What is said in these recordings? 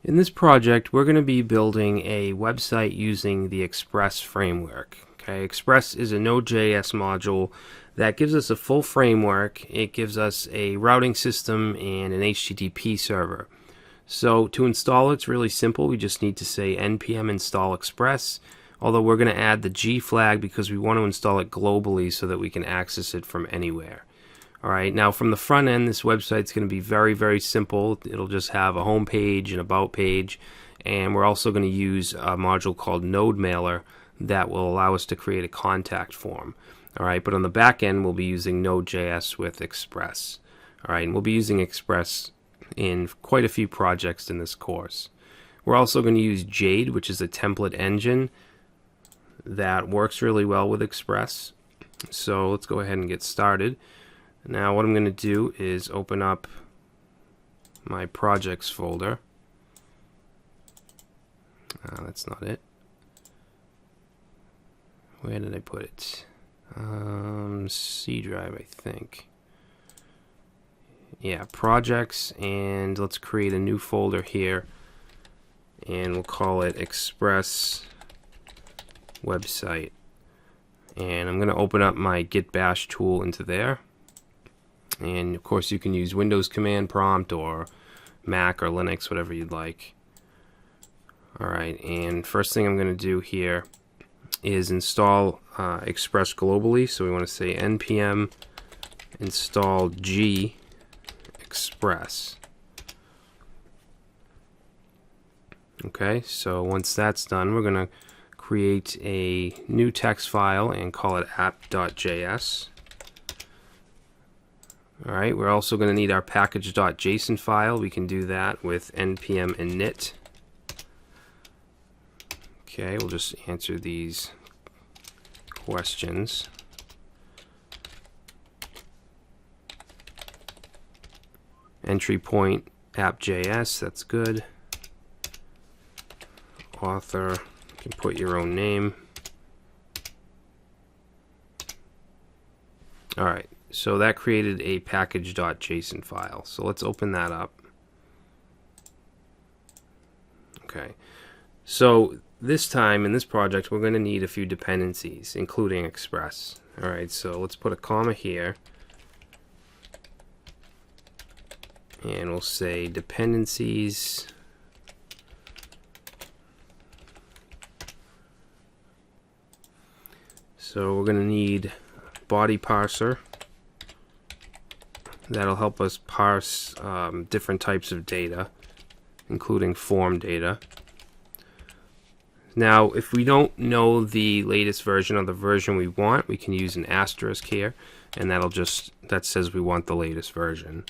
In this project, we're going to be building a website using the Express framework. Okay, Express is a Node.js module that gives us a full framework. It gives us a routing system and an HTTP server. So to install it's really simple. We just need to say npm install Express, although we're going to add the G flag because we want to install it globally so that we can access it from anywhere. Alright, now from the front end, this website's going to be very simple. It'll just have a home page, an about page, and we're also going to use a module called Node Mailer that will allow us to create a contact form. Alright, but on the back end, we'll be using Node.js with Express. Alright, and we'll be using Express in quite a few projects in this course. We're also going to use Jade, which is a template engine that works really well with Express. So let's go ahead and get started. Now what I'm going to do is open up my projects folder. That's not it. Where did I put it? C drive, I think. Yeah, projects, and let's create a new folder here, and we'll call it Express Website. And I'm going to open up my Git Bash tool into there. And of course you can use Windows command prompt or Mac or Linux, whatever you'd like. Alright, and first thing I'm going to do here is install Express globally. So we want to say npm install G Express. Okay, so once that's done, we're going to create a new text file and call it app.js. Alright, we're also going to need our package.json file. We can do that with npm init. Okay, we'll just answer these questions. Entry point app.js, that's good. Author, you can put your own name. Alright, so that created a package.json file. So let's open that up. Okay, so this time in this project we're going to need a few dependencies, including Express. Alright, so let's put a comma here. And we'll say dependencies. So we're going to need body parser. That'll help us parse different types of data, including form data. Now, if we don't know the latest version or the version we want, we can use an asterisk here, and that says we want the latest version.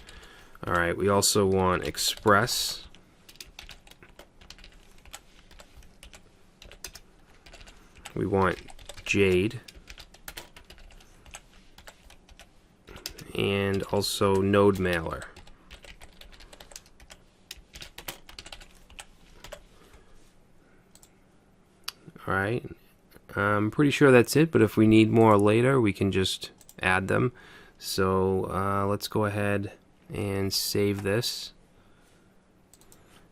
Alright, we also want Express. We want Jade. And also Node Mailer. Alright, I'm pretty sure that's it, but if we need more later, we can just add them. So let's go ahead and save this.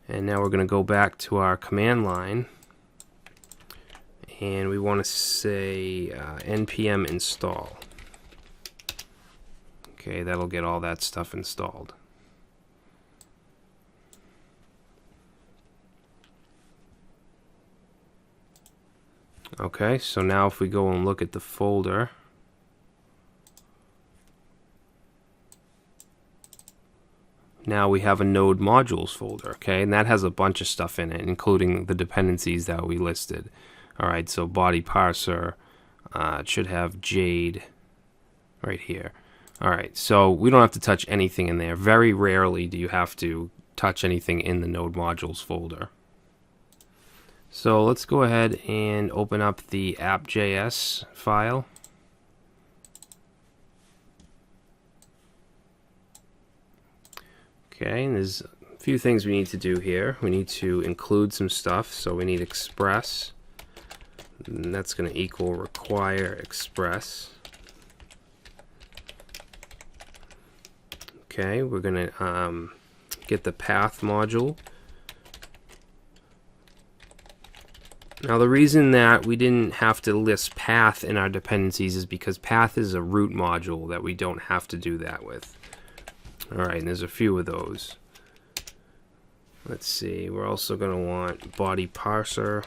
And now we're going to go back to our command line. And we want to say npm install. Okay, that'll get all that stuff installed. Okay, so now if we go and look at the folder, now we have a node modules folder, okay, and that has a bunch of stuff in it, including the dependencies that we listed. Alright, so body parser, it should have Jade right here. Alright, so we don't have to touch anything in there. Very rarely do you have to touch anything in the node modules folder. So let's go ahead and open up the app.js file. Okay, and there's a few things we need to do here. We need to include some stuff, so we need Express. And that's going to equal require Express. Okay, we're going to get the path module, Now the reason that we didn't have to list path in our dependencies is because path is a root module that we don't have to do that with. Alright, and there's a few of those. Let's see, we're also going to want body parser.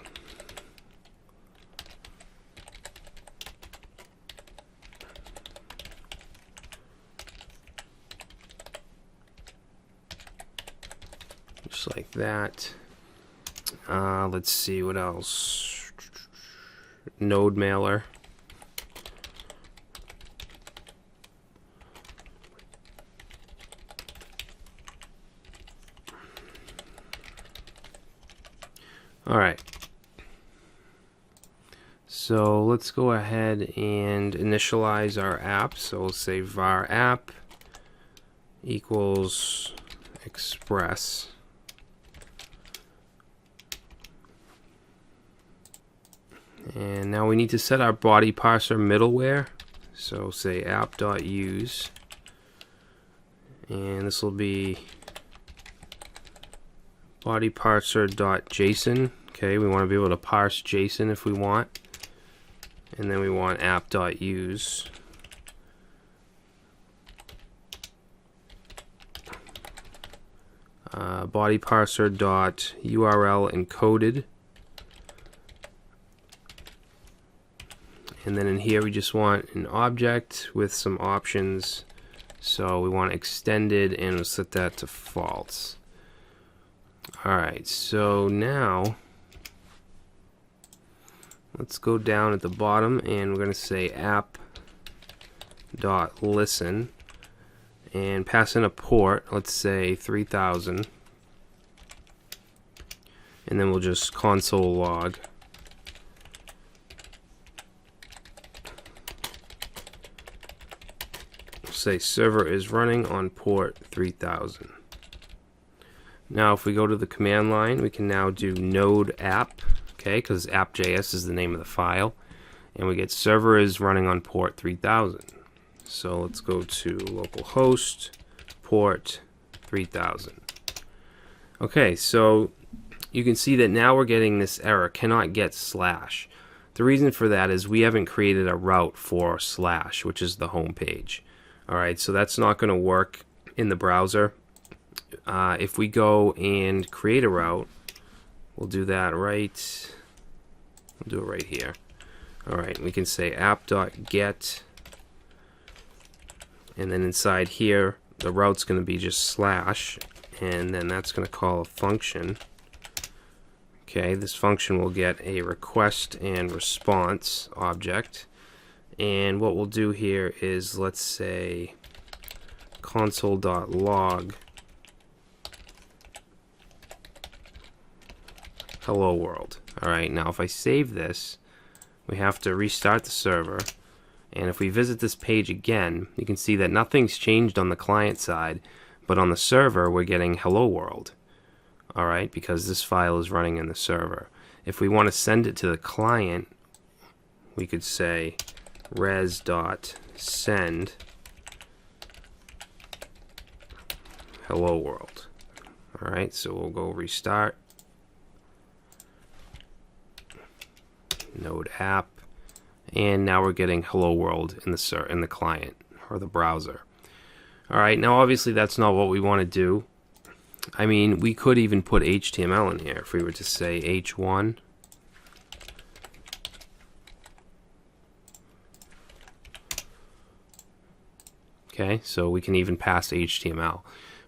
Just like that. Let's see what else. Node mailer. Alright. So let's go ahead and initialize our app. So we'll say var app equals express. And now we need to set our body parser middleware. So say app.use, and this will be body parser.json. Okay, we want to be able to parse JSON if we want, and then we want app.use. Body parser.url encoded. And then in here we just want an object with some options. So we want extended, and we'll set that to false. Alright, so now let's go down at the bottom, and we're going to say app.listen and pass in a port, let's say 3000, and then we'll just console log. Say server is running on port 3000. Now if we go to the command line, we can now do node app, okay, because app.js is the name of the file, and we get server is running on port 3000. So let's go to localhost port 3000. Okay, so you can see that now we're getting this error, cannot get slash. The reason for that is we haven't created a route for slash, which is the home page. Alright, so that's not going to work in the browser. If we go and create a route, we'll do that right, we'll do it right here. Alright, we can say app.get, and then inside here the route's going to be just slash, and then that's going to call a function. Okay, this function will get a request and response object. And what we'll do here is, let's say console.log hello world. Alright, now if I save this, we have to restart the server, and if we visit this page again, you can see that nothing's changed on the client side, but on the server we're getting hello world. Alright, because this file is running in the server. If we want to send it to the client, we could say res.send hello world. Alright, so we'll go restart node app, and now we're getting hello world in the client or the browser. Alright, now obviously that's not what we want to do. I mean, we could even put HTML in here if we were to say h1. Okay, so we can even pass HTML.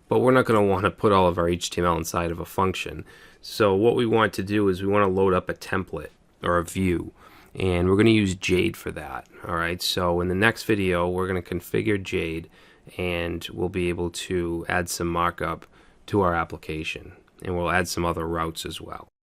But we're not going to want to put all of our HTML inside of a function. So what we want to do is we want to load up a template or a view. And we're going to use Jade for that. Alright, so in the next video we're going to configure Jade, and we'll be able to add some markup to our application. And we'll add some other routes as well.